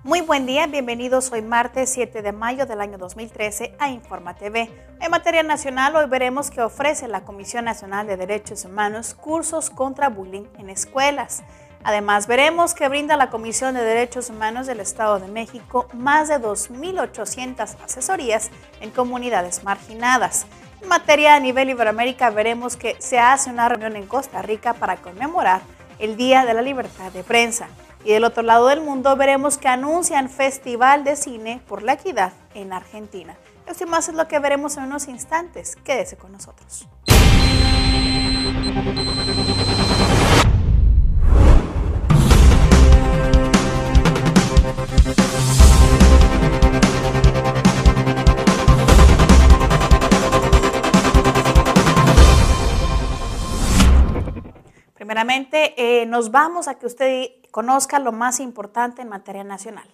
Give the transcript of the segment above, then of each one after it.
Muy buen día, bienvenidos hoy martes 7 de mayo del año 2013 a Informa TV. En materia nacional, hoy veremos que ofrece la Comisión Nacional de Derechos Humanos cursos contra bullying en escuelas. Además, veremos que brinda la Comisión de Derechos Humanos del Estado de México más de 2.800 asesorías en comunidades marginadas. En materia a nivel Iberoamérica, veremos que se hace una reunión en Costa Rica para conmemorar el Día de la Libertad de Prensa. Y del otro lado del mundo veremos que anuncian Festival de Cine por la Equidad en Argentina. Esto y más es lo que veremos en unos instantes. Quédese con nosotros. Primeramente, nos vamos a que usted conozca lo más importante en materia nacional.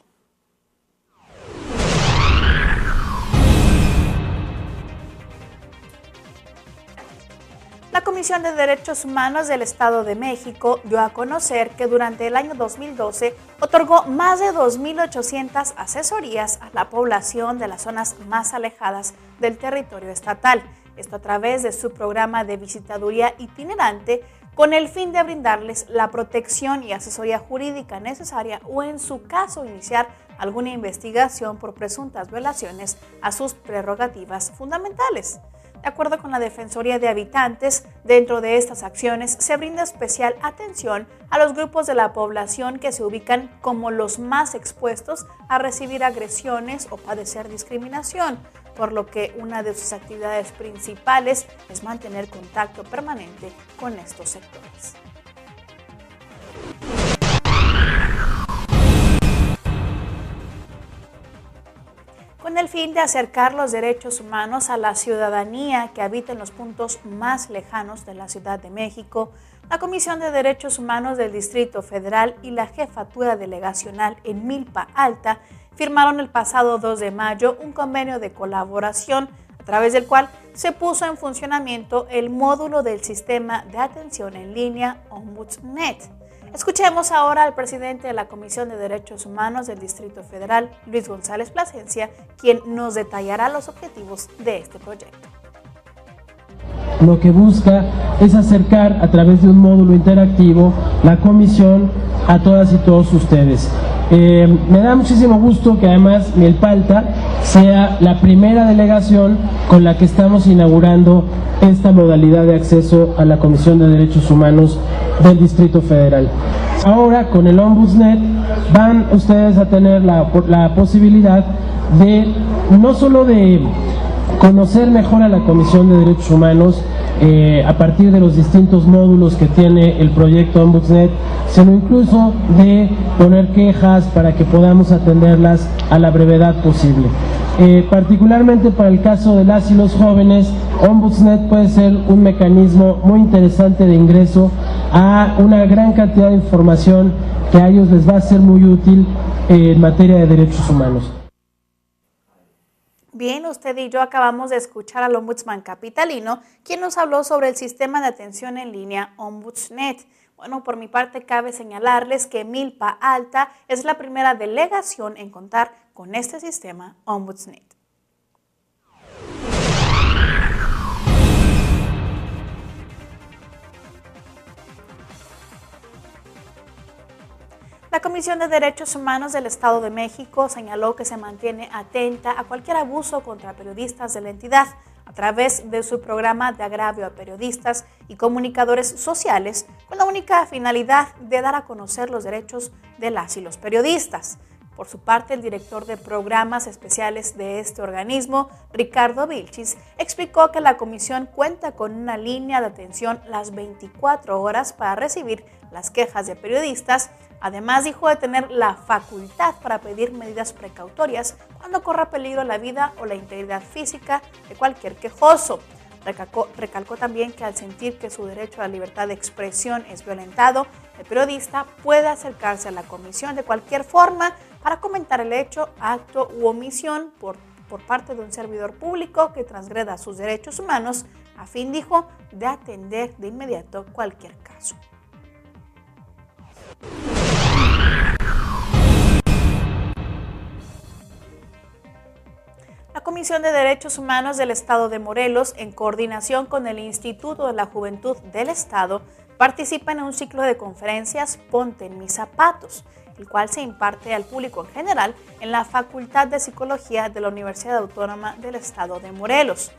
La Comisión de Derechos Humanos del Estado de México dio a conocer que durante el año 2012 otorgó más de 2.800 asesorías a la población de las zonas más alejadas del territorio estatal. Esto a través de su programa de visitaduría itinerante con el fin de brindarles la protección y asesoría jurídica necesaria o en su caso iniciar alguna investigación por presuntas violaciones a sus prerrogativas fundamentales. De acuerdo con la Defensoría de Habitantes, dentro de estas acciones se brinda especial atención a los grupos de la población que se ubican como los más expuestos a recibir agresiones o padecer discriminación, por lo que una de sus actividades principales es mantener contacto permanente con estos sectores. Con el fin de acercar los derechos humanos a la ciudadanía que habita en los puntos más lejanos de la Ciudad de México, la Comisión de Derechos Humanos del Distrito Federal y la Jefatura Delegacional en Milpa Alta firmaron el pasado 2 de mayo un convenio de colaboración a través del cual se puso en funcionamiento el módulo del sistema de atención en línea OmbudsNet. Escuchemos ahora al presidente de la Comisión de Derechos Humanos del Distrito Federal, Luis González Plasencia, quien nos detallará los objetivos de este proyecto. Lo que busca es acercar a través de un módulo interactivo la comisión a todas y todos ustedes. Me da muchísimo gusto que además Milpa Alta sea la primera delegación con la que estamos inaugurando esta modalidad de acceso a la Comisión de Derechos Humanos del Distrito Federal. Ahora con el OmbudsNet van ustedes a tener la posibilidad de no solo de conocer mejor a la Comisión de Derechos Humanos a partir de los distintos módulos que tiene el proyecto OmbudsNet, sino incluso de poner quejas para que podamos atenderlas a la brevedad posible. Particularmente para el caso de las y los jóvenes, OmbudsNet puede ser un mecanismo muy interesante de ingreso a una gran cantidad de información que a ellos les va a ser muy útil en materia de derechos humanos. Bien, usted y yo acabamos de escuchar al ombudsman capitalino, quien nos habló sobre el sistema de atención en línea OmbudsNet. Bueno, por mi parte cabe señalarles que Milpa Alta es la primera delegación en contar con este sistema OmbudsNet. La Comisión de Derechos Humanos del Estado de México señaló que se mantiene atenta a cualquier abuso contra periodistas de la entidad a través de su programa de agravio a periodistas y comunicadores sociales con la única finalidad de dar a conocer los derechos de las y los periodistas. Por su parte, el director de programas especiales de este organismo, Ricardo Vilchis, explicó que la comisión cuenta con una línea de atención las 24 horas para recibir las quejas de periodistas. Además, dijo de tener la facultad para pedir medidas precautorias cuando corra peligro la vida o la integridad física de cualquier quejoso. Recalcó también que al sentir que su derecho a la libertad de expresión es violentado, el periodista puede acercarse a la comisión de cualquier forma para comentar el hecho, acto u omisión por parte de un servidor público que transgreda sus derechos humanos, a fin, dijo, de atender de inmediato cualquier caso. Comisión de Derechos Humanos del Estado de Morelos, en coordinación con el Instituto de la Juventud del Estado, participa en un ciclo de conferencias Ponte en mis zapatos, el cual se imparte al público en general en la Facultad de Psicología de la Universidad Autónoma del Estado de Morelos.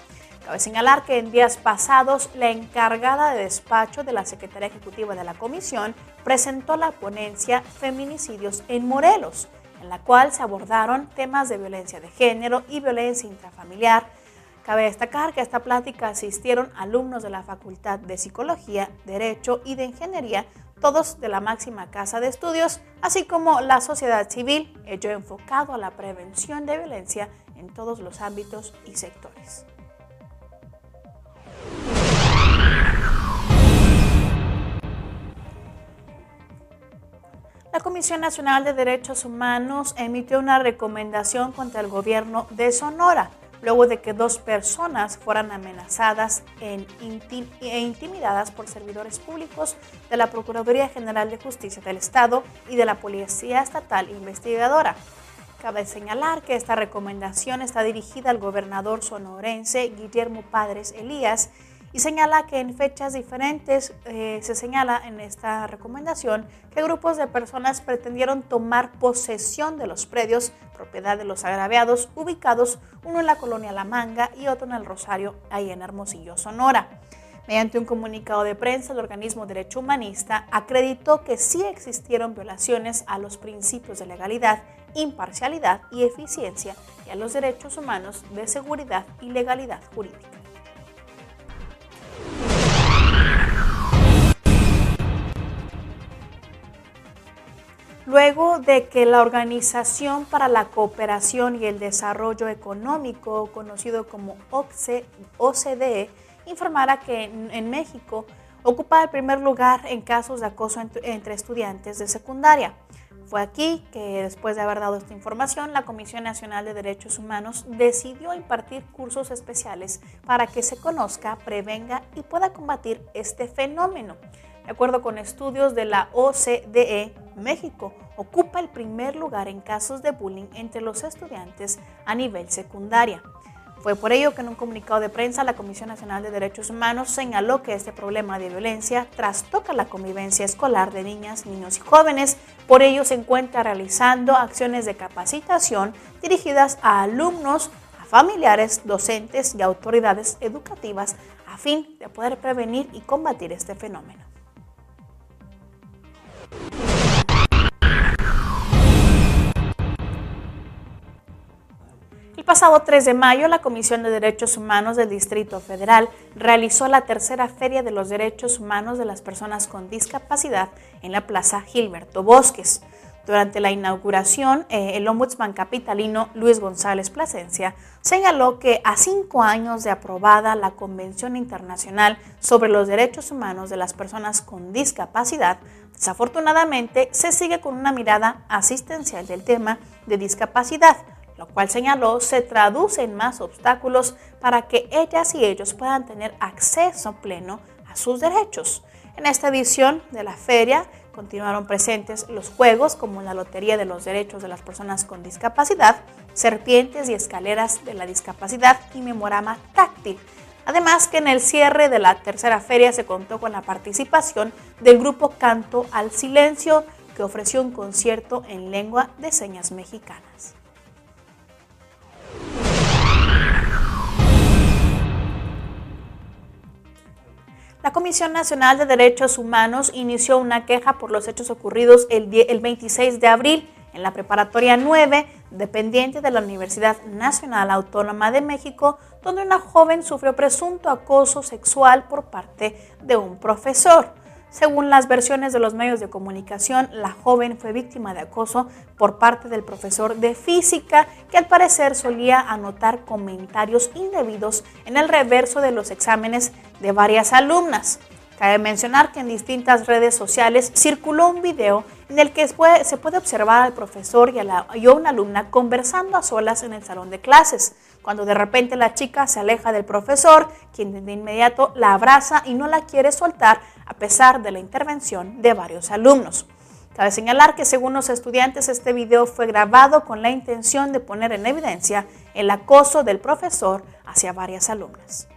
Cabe señalar que en días pasados, la encargada de despacho de la Secretaría Ejecutiva de la Comisión presentó la ponencia Feminicidios en Morelos, en la cual se abordaron temas de violencia de género y violencia intrafamiliar. Cabe destacar que a esta plática asistieron alumnos de la Facultad de Psicología, Derecho y de Ingeniería, todos de la máxima casa de estudios, así como la sociedad civil, ello enfocado a la prevención de violencia en todos los ámbitos y sectores. La Comisión Nacional de Derechos Humanos emitió una recomendación contra el gobierno de Sonora, luego de que 2 personas fueran amenazadas e intimidadas por servidores públicos de la Procuraduría General de Justicia del Estado y de la Policía Estatal Investigadora. Cabe señalar que esta recomendación está dirigida al gobernador sonorense Guillermo Padres Elías y señala que en fechas diferentes se señala en esta recomendación que grupos de personas pretendieron tomar posesión de los predios, propiedad de los agraviados, ubicados uno en la colonia La Manga y otro en el Rosario, ahí en Hermosillo, Sonora. Mediante un comunicado de prensa, el organismo Derecho Humanista acreditó que sí existieron violaciones a los principios de legalidad, imparcialidad y eficiencia y a los derechos humanos de seguridad y legalidad jurídica. Luego de que la Organización para la Cooperación y el Desarrollo Económico, conocido como OCDE, informara que en México ocupa el primer lugar en casos de acoso entre estudiantes de secundaria. Fue aquí que, después de haber dado esta información, la Comisión Nacional de Derechos Humanos decidió impartir cursos especiales para que se conozca, prevenga y pueda combatir este fenómeno. De acuerdo con estudios de la OCDE, México ocupa el primer lugar en casos de bullying entre los estudiantes a nivel secundaria. Fue por ello que en un comunicado de prensa la Comisión Nacional de Derechos Humanos señaló que este problema de violencia trastoca la convivencia escolar de niñas, niños y jóvenes. Por ello se encuentra realizando acciones de capacitación dirigidas a alumnos, a familiares, docentes y autoridades educativas a fin de poder prevenir y combatir este fenómeno. El pasado 3 de mayo, la Comisión de Derechos Humanos del Distrito Federal realizó la tercera Feria de los Derechos Humanos de las Personas con Discapacidad en la Plaza Gilberto Bosques. Durante la inauguración, el ombudsman capitalino Luis González Plasencia señaló que a 5 años de aprobada la Convención Internacional sobre los Derechos Humanos de las Personas con Discapacidad, desafortunadamente se sigue con una mirada asistencial del tema de discapacidad, lo cual señaló se traduce en más obstáculos para que ellas y ellos puedan tener acceso pleno a sus derechos. En esta edición de la feria continuaron presentes los juegos como la Lotería de los Derechos de las Personas con Discapacidad, Serpientes y Escaleras de la Discapacidad y Memorama Táctil. Además que en el cierre de la tercera feria se contó con la participación del grupo Canto al Silencio, que ofreció un concierto en lengua de señas mexicanas. La Comisión Nacional de Derechos Humanos inició una queja por los hechos ocurridos el 26 de abril en la Preparatoria 9, dependiente de la Universidad Nacional Autónoma de México, donde una joven sufrió presunto acoso sexual por parte de un profesor. Según las versiones de los medios de comunicación, la joven fue víctima de acoso por parte del profesor de física, que al parecer solía anotar comentarios indebidos en el reverso de los exámenes de varias alumnas. Cabe mencionar que en distintas redes sociales circuló un video en el que se puede observar al profesor y a una alumna conversando a solas en el salón de clases, cuando de repente la chica se aleja del profesor, quien de inmediato la abraza y no la quiere soltar a pesar de la intervención de varios alumnos. Cabe señalar que según los estudiantes este video fue grabado con la intención de poner en evidencia el acoso del profesor hacia varias alumnas.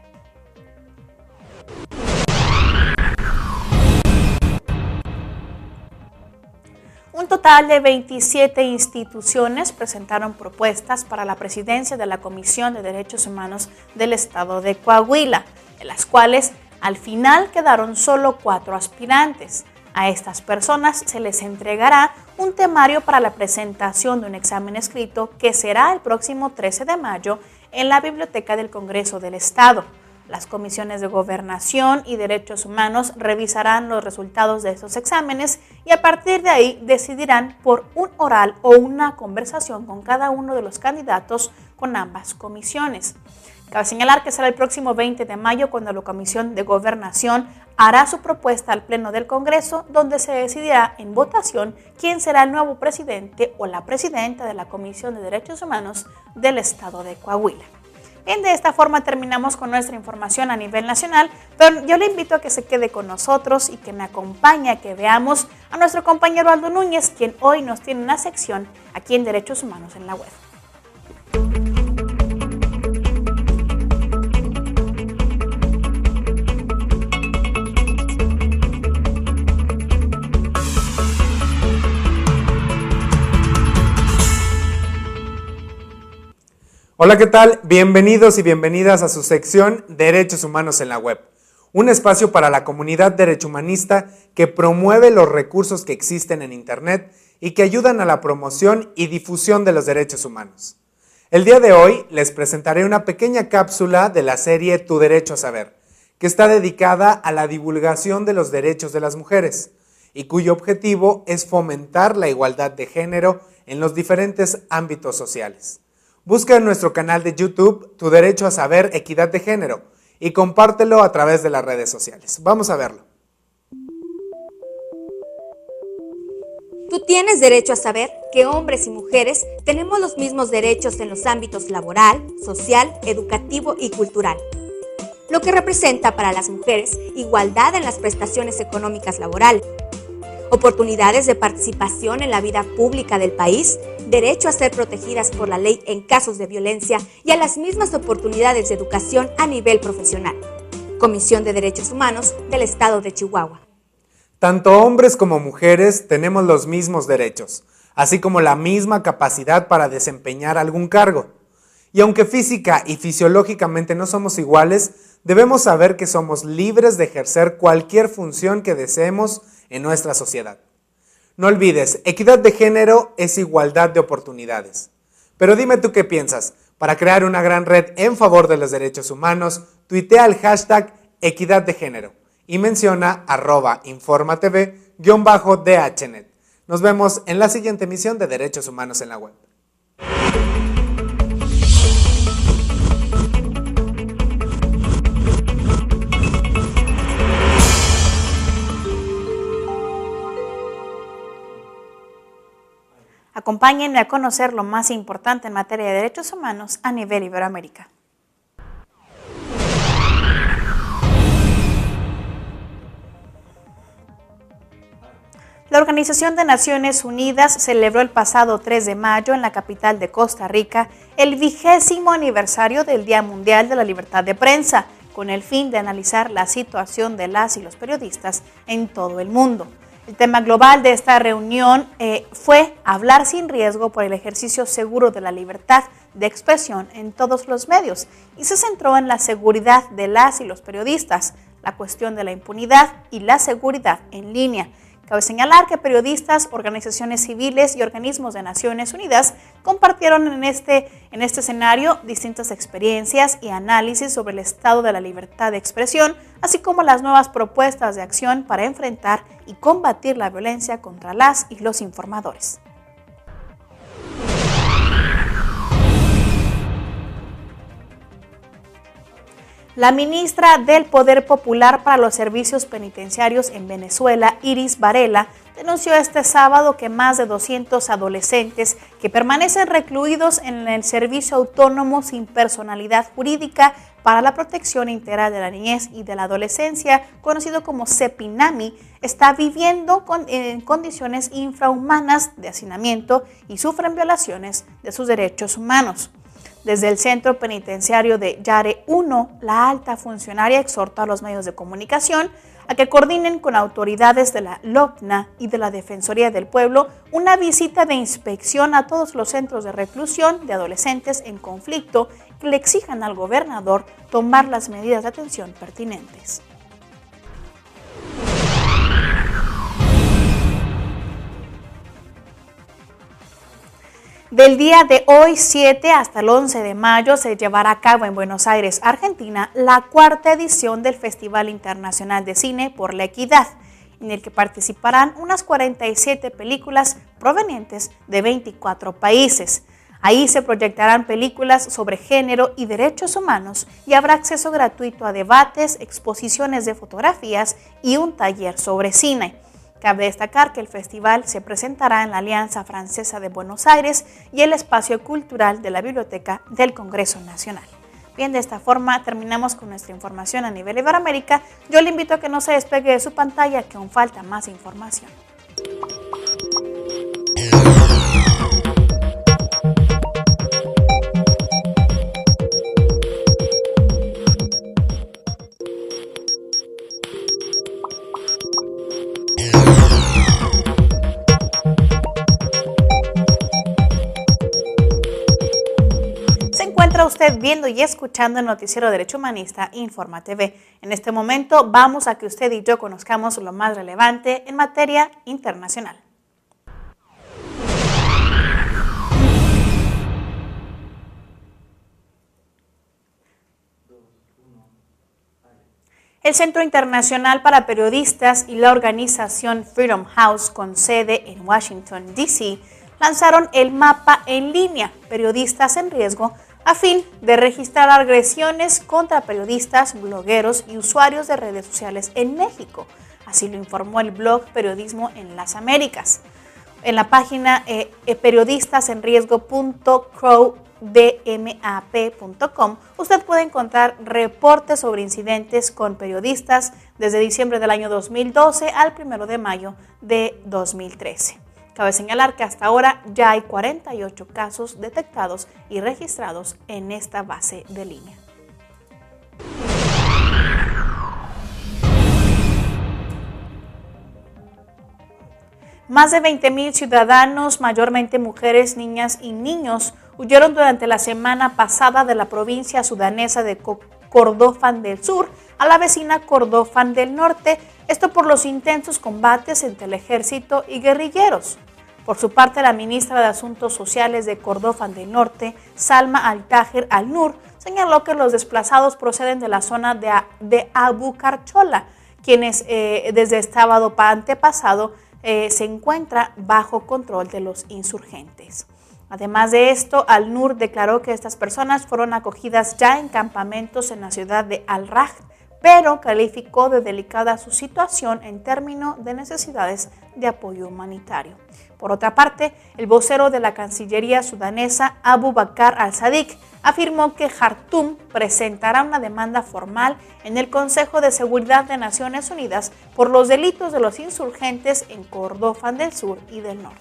Un total de 27 instituciones presentaron propuestas para la presidencia de la Comisión de Derechos Humanos del Estado de Coahuila, de las cuales al final quedaron solo 4 aspirantes. A estas personas se les entregará un temario para la presentación de un examen escrito que será el próximo 13 de mayo en la Biblioteca del Congreso del Estado. Las comisiones de Gobernación y Derechos Humanos revisarán los resultados de estos exámenes y a partir de ahí decidirán por un oral o una conversación con cada uno de los candidatos con ambas comisiones. Cabe señalar que será el próximo 20 de mayo cuando la Comisión de Gobernación hará su propuesta al Pleno del Congreso, donde se decidirá en votación quién será el nuevo presidente o la presidenta de la Comisión de Derechos Humanos del Estado de Coahuila. Bien, de esta forma terminamos con nuestra información a nivel nacional, pero yo le invito a que se quede con nosotros y que me acompañe a que veamos a nuestro compañero Aldo Núñez, quien hoy nos tiene una sección aquí en Derechos Humanos en la Web. Hola, ¿qué tal? Bienvenidos y bienvenidas a su sección Derechos Humanos en la Web, un espacio para la comunidad derechohumanista que promueve los recursos que existen en Internet y que ayudan a la promoción y difusión de los derechos humanos. El día de hoy les presentaré una pequeña cápsula de la serie Tu Derecho a Saber, que está dedicada a la divulgación de los derechos de las mujeres y cuyo objetivo es fomentar la igualdad de género en los diferentes ámbitos sociales. Busca en nuestro canal de YouTube Tu Derecho a Saber, Equidad de Género y compártelo a través de las redes sociales. Vamos a verlo. Tú tienes derecho a saber que hombres y mujeres tenemos los mismos derechos en los ámbitos laboral, social, educativo y cultural, lo que representa para las mujeres igualdad en las prestaciones económicas laborales, oportunidades de participación en la vida pública del país, derecho a ser protegidas por la ley en casos de violencia y a las mismas oportunidades de educación a nivel profesional. Comisión de Derechos Humanos del Estado de Chihuahua. Tanto hombres como mujeres tenemos los mismos derechos, así como la misma capacidad para desempeñar algún cargo. Y aunque física y fisiológicamente no somos iguales, debemos saber que somos libres de ejercer cualquier función que deseemos en nuestra sociedad. No olvides, equidad de género es igualdad de oportunidades. Pero dime tú qué piensas. Para crear una gran red en favor de los derechos humanos, tuitea el hashtag equidad de género y menciona @informatv_dhnet. Nos vemos en la siguiente emisión de Derechos Humanos en la Web. Acompáñenme a conocer lo más importante en materia de derechos humanos a nivel Iberoamérica. La Organización de Naciones Unidas celebró el pasado 3 de mayo en la capital de Costa Rica el 20º aniversario del Día Mundial de la Libertad de Prensa, con el fin de analizar la situación de las y los periodistas en todo el mundo. El tema global de esta reunión fue hablar sin riesgo por el ejercicio seguro de la libertad de expresión en todos los medios y se centró en la seguridad de las y los periodistas, la cuestión de la impunidad y la seguridad en línea. Cabe señalar que periodistas, organizaciones civiles y organismos de Naciones Unidas compartieron en este escenario distintas experiencias y análisis sobre el estado de la libertad de expresión, así como las nuevas propuestas de acción para enfrentar y combatir la violencia contra las y los informadores. La ministra del Poder Popular para los Servicios Penitenciarios en Venezuela, Iris Varela, denunció este sábado que más de 200 adolescentes que permanecen recluidos en el Servicio Autónomo sin Personalidad Jurídica para la Protección Integral de la Niñez y de la Adolescencia, conocido como CEPINAMI, está viviendo en condiciones infrahumanas de hacinamiento y sufren violaciones de sus derechos humanos. Desde el Centro Penitenciario de Yare 1, la alta funcionaria exhorta a los medios de comunicación a que coordinen con autoridades de la LOPNA y de la Defensoría del Pueblo una visita de inspección a todos los centros de reclusión de adolescentes en conflicto que le exijan al gobernador tomar las medidas de atención pertinentes. Del día de hoy 7 hasta el 11 de mayo se llevará a cabo en Buenos Aires, Argentina, la cuarta edición del Festival Internacional de Cine por la Equidad, en el que participarán unas 47 películas provenientes de 24 países. Ahí se proyectarán películas sobre género y derechos humanos y habrá acceso gratuito a debates, exposiciones de fotografías y un taller sobre cine. Cabe destacar que el festival se presentará en la Alianza Francesa de Buenos Aires y el Espacio Cultural de la Biblioteca del Congreso Nacional. Bien, de esta forma terminamos con nuestra información a nivel Iberoamérica. Yo le invito a que no se despegue de su pantalla, que aún falta más información. Usted viendo y escuchando el noticiero Derecho Humanista Informa TV. En este momento vamos a que usted y yo conozcamos lo más relevante en materia internacional. El Centro Internacional para Periodistas y la organización Freedom House, con sede en Washington, D.C., lanzaron el mapa en línea Periodistas en Riesgo, a fin de registrar agresiones contra periodistas, blogueros y usuarios de redes sociales en México. Así lo informó el blog Periodismo en las Américas. En la página periodistasenriesgo.crowdmap.com usted puede encontrar reportes sobre incidentes con periodistas desde diciembre del año 2012 al 1 de mayo de 2013. Cabe señalar que hasta ahora ya hay 48 casos detectados y registrados en esta base de línea. Más de 20,000 ciudadanos, mayormente mujeres, niñas y niños, huyeron durante la semana pasada de la provincia sudanesa de Kordofán del Sur a la vecina Kordofán del Norte, esto por los intensos combates entre el ejército y guerrilleros. Por su parte, la ministra de Asuntos Sociales de Kordofán del Norte, Salma Al-Taher Al-Nur, señaló que los desplazados proceden de la zona de Abu Karchola, quienes desde el sábado antepasado se encuentra bajo control de los insurgentes. Además de esto, Al-Nur declaró que estas personas fueron acogidas ya en campamentos en la ciudad de Al-Raj, pero calificó de delicada su situación en términos de necesidades de apoyo humanitario. Por otra parte, el vocero de la Cancillería sudanesa, Abu Bakr al-Sadiq, afirmó que Jartum presentará una demanda formal en el Consejo de Seguridad de Naciones Unidas por los delitos de los insurgentes en Kordofán del Sur y del Norte.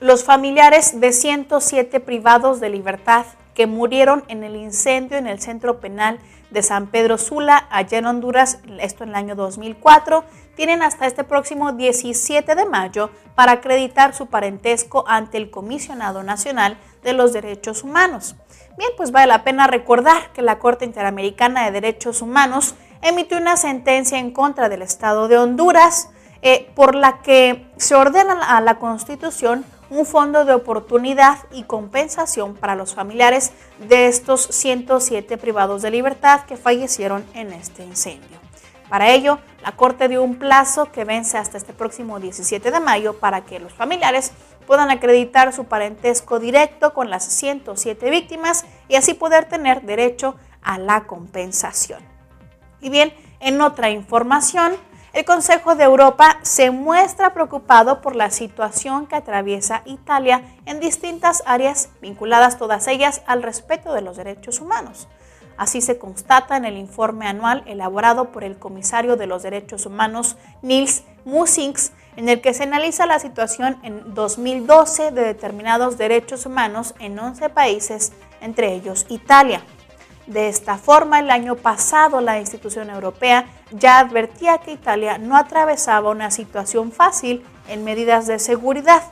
Los familiares de 107 privados de libertad que murieron en el incendio en el centro penal de San Pedro Sula, allá en Honduras, esto en el año 2004, tienen hasta este próximo 17 de mayo para acreditar su parentesco ante el Comisionado Nacional de los Derechos Humanos. Bien, pues vale la pena recordar que la Corte Interamericana de Derechos Humanos emitió una sentencia en contra del Estado de Honduras, por la que se ordena a la Constitución un fondo de oportunidad y compensación para los familiares de estos 107 privados de libertad que fallecieron en este incendio. Para ello, la Corte dio un plazo que vence hasta este próximo 17 de mayo para que los familiares puedan acreditar su parentesco directo con las 107 víctimas y así poder tener derecho a la compensación. Y bien, En otra información, el Consejo de Europa se muestra preocupado por la situación que atraviesa Italia en distintas áreas vinculadas todas ellas al respeto de los derechos humanos. Así se constata en el informe anual elaborado por el comisario de los derechos humanos Nils Muižnieks, en el que se analiza la situación en 2012 de determinados derechos humanos en 11 países, entre ellos Italia. De esta forma, el año pasado la institución europea ya advertía que Italia no atravesaba una situación fácil en medidas de seguridad.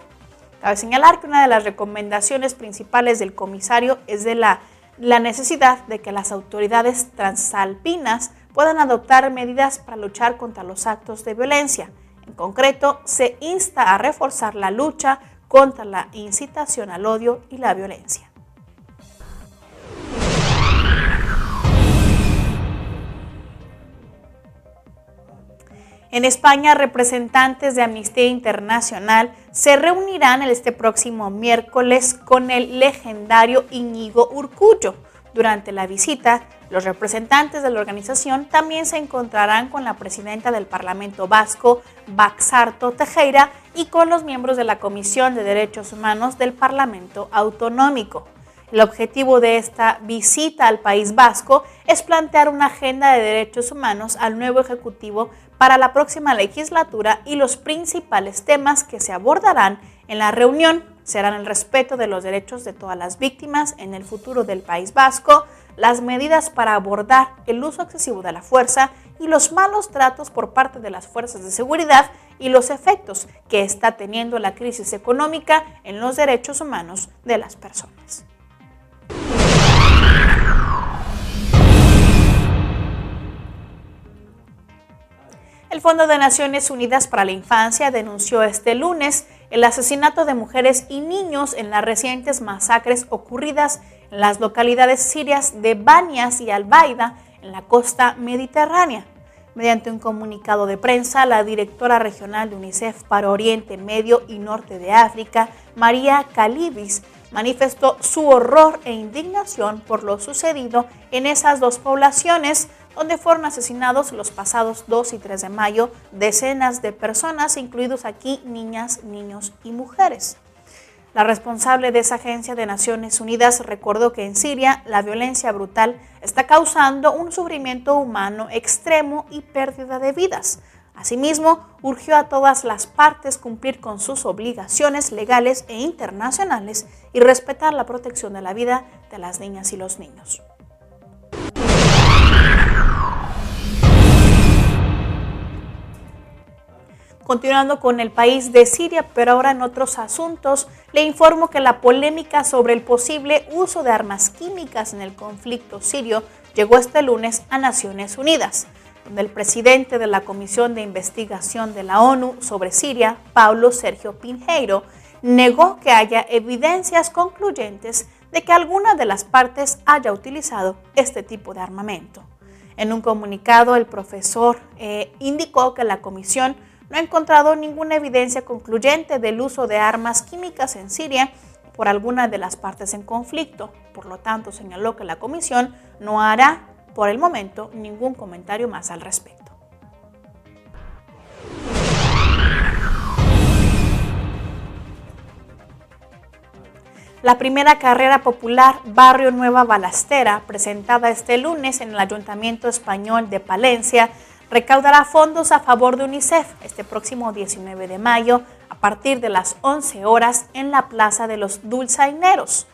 Cabe señalar que una de las recomendaciones principales del comisario es de la necesidad de que las autoridades transalpinas puedan adoptar medidas para luchar contra los actos de violencia. En concreto, se insta a reforzar la lucha contra la incitación al odio y la violencia. En España, representantes de Amnistía Internacional se reunirán este próximo miércoles con el legendario Íñigo Urkullu. Durante la visita, los representantes de la organización también se encontrarán con la presidenta del Parlamento Vasco, Batzarto Tejera, y con los miembros de la Comisión de Derechos Humanos del Parlamento Autonómico. El objetivo de esta visita al País Vasco es plantear una agenda de derechos humanos al nuevo Ejecutivo para la próxima legislatura, y los principales temas que se abordarán en la reunión serán el respeto de los derechos de todas las víctimas en el futuro del País Vasco, las medidas para abordar el uso excesivo de la fuerza y los malos tratos por parte de las fuerzas de seguridad, y los efectos que está teniendo la crisis económica en los derechos humanos de las personas. El Fondo de Naciones Unidas para la Infancia denunció este lunes el asesinato de mujeres y niños en las recientes masacres ocurridas en las localidades sirias de Banias y Al-Baida, en la costa mediterránea. Mediante un comunicado de prensa, la directora regional de UNICEF para Oriente Medio y Norte de África, María Calibis, manifestó su horror e indignación por lo sucedido en esas dos poblaciones, donde fueron asesinados los pasados 2 y 3 de mayo decenas de personas, incluidos aquí niñas, niños y mujeres. La responsable de esa agencia de Naciones Unidas recordó que en Siria la violencia brutal está causando un sufrimiento humano extremo y pérdida de vidas. Asimismo, urgió a todas las partes cumplir con sus obligaciones legales e internacionales y respetar la protección de la vida de las niñas y los niños. Continuando con el país de Siria, pero ahora en otros asuntos, le informo que la polémica sobre el posible uso de armas químicas en el conflicto sirio llegó este lunes a Naciones Unidas, donde el presidente de la Comisión de Investigación de la ONU sobre Siria, Paulo Sergio Pinheiro, negó que haya evidencias concluyentes de que alguna de las partes haya utilizado este tipo de armamento. En un comunicado, el profesor indicó que la comisión no ha encontrado ninguna evidencia concluyente del uso de armas químicas en Siria por alguna de las partes en conflicto. Por lo tanto, señaló que la comisión no hará, por el momento, ningún comentario más al respecto. La primera carrera popular Barrio Nueva Balastera, presentada este lunes en el Ayuntamiento Español de Palencia, recaudará fondos a favor de UNICEF este próximo 19 de mayo a partir de las 11 horas en la Plaza de los Dulzaineros.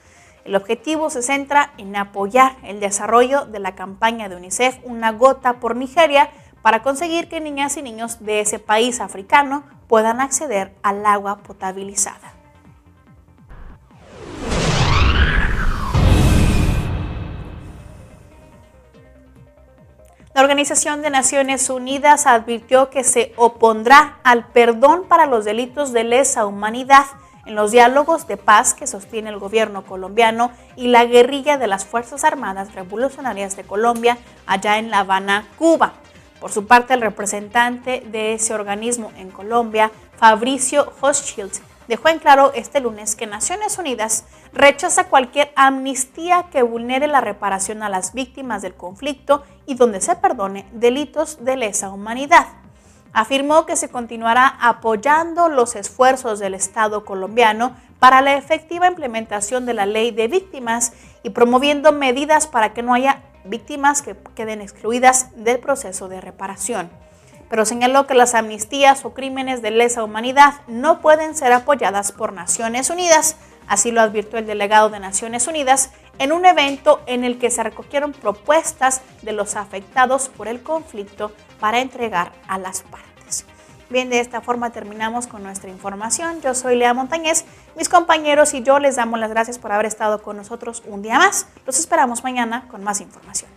El objetivo se centra en apoyar el desarrollo de la campaña de UNICEF Una Gota por Nigeria para conseguir que niñas y niños de ese país africano puedan acceder al agua potabilizada. La Organización de Naciones Unidas advirtió que se opondrá al perdón para los delitos de lesa humanidad en los diálogos de paz que sostiene el gobierno colombiano y la guerrilla de las Fuerzas Armadas Revolucionarias de Colombia allá en La Habana, Cuba. Por su parte, el representante de ese organismo en Colombia, Fabricio Hochschild, dejó en claro este lunes que Naciones Unidas rechaza cualquier amnistía que vulnere la reparación a las víctimas del conflicto y donde se perdone delitos de lesa humanidad. Afirmó que se continuará apoyando los esfuerzos del Estado colombiano para la efectiva implementación de la ley de víctimas y promoviendo medidas para que no haya víctimas que queden excluidas del proceso de reparación. Pero señaló que las amnistías o crímenes de lesa humanidad no pueden ser apoyadas por Naciones Unidas. Así lo advirtió el delegado de Naciones Unidas en un evento en el que se recogieron propuestas de los afectados por el conflicto para entregar a las partes. Bien, de esta forma terminamos con nuestra información. Yo soy Lea Montañez. Mis compañeros y yo les damos las gracias por haber estado con nosotros un día más. Los esperamos mañana con más información.